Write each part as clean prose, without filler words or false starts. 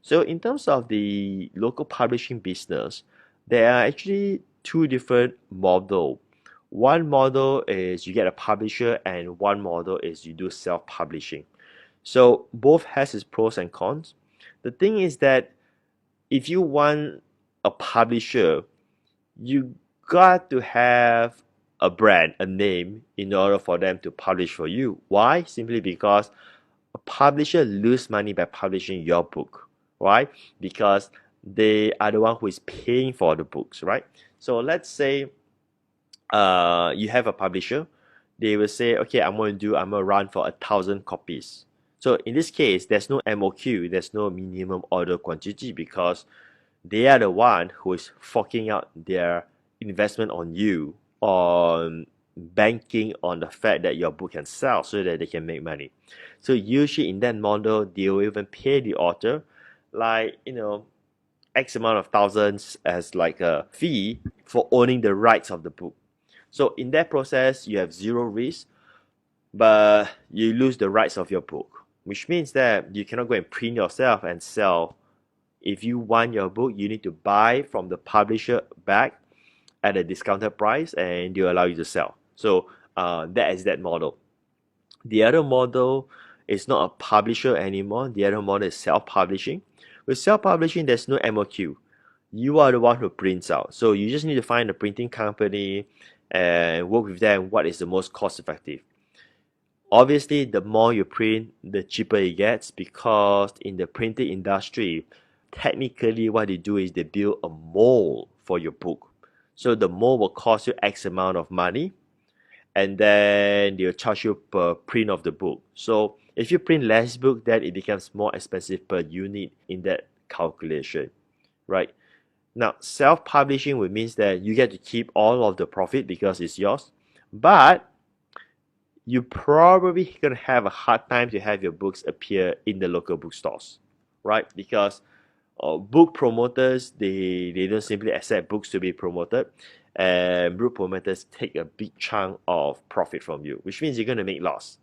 So in terms of the local publishing business, there are actually two different models. One model is you get a publisher, and one model is you do self-publishing. So both has its pros and cons. The thing is that if you want a publisher, you got to have a brand, a name, in order for them to publish for you. Why? Simply because a publisher lose money by publishing your book, right? Because they are the one who is paying for the books, right? So let's say you have a publisher. They will say, okay, I'm gonna run for 1,000 copies. So in this case, there's no MOQ, there's no minimum order quantity, because they are the one who is forking out their investment on you, on banking on the fact that your book can sell so that they can make money. So usually in that model, they will even pay the author, like, X amount of thousands as like a fee for owning the rights of the book. So in that process, you have zero risk, but you lose the rights of your book, which means that you cannot go and print yourself and sell. If you want your book, you need to buy from the publisher back at a discounted price, and they'll allow you to sell. So that is that model. The other model is not a publisher anymore. The other model is self-publishing. With self-publishing, there's no MOQ. You are the one who prints out. So you just need to find a printing company and work with them what is the most cost effective. Obviously, the more you print, the cheaper it gets, because in the printing industry, technically what they do is they build a mold for your book. So the mold will cost you X amount of money, and then they'll charge you per print of the book. So if you print less book, then it becomes more expensive per unit in that calculation, right? Now, self-publishing would means that you get to keep all of the profit because it's yours, but you probably gonna have a hard time to have your books appear in the local bookstores, right? Because book promoters, they don't simply accept books to be promoted, and book promoters take a big chunk of profit from you, which means you're gonna make loss.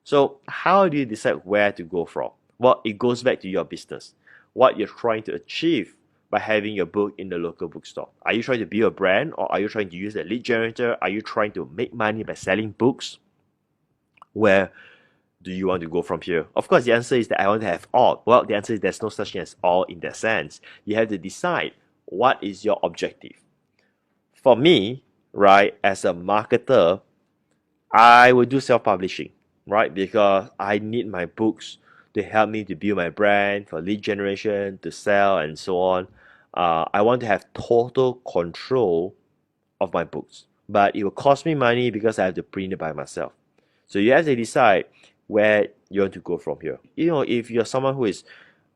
So how do you decide where to go from? Well, it goes back to your business, what you're trying to achieve by having your book in the local bookstore. Are you trying to build a brand, or are you trying to use a lead generator? Are you trying to make money by selling books? Where do you want to go from here? Of course, the answer is that I want to have all. Well, the answer is there's no such thing as all in that sense. You have to decide what is your objective. For me, right, as a marketer, I will do self-publishing, right? Because I need my books to help me to build my brand, for lead generation, to sell, and so on. I want to have total control of my books, but it will cost me money because I have to print it by myself. So you have to decide where you want to go from here. If you're someone who is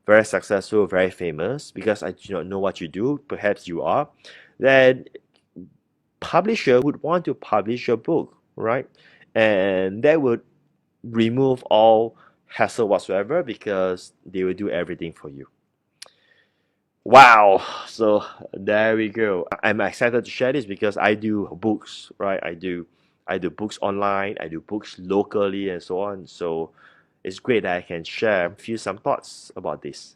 very successful, very famous, because I do not know what you do, perhaps you are, then publisher would want to publish your book, right? And that would remove all hassle whatsoever, because they will do everything for you. Wow. So there we go. I'm excited to share this because I do books, right? I do books online, I do books locally, and so on. So it's great that I can share some thoughts about this.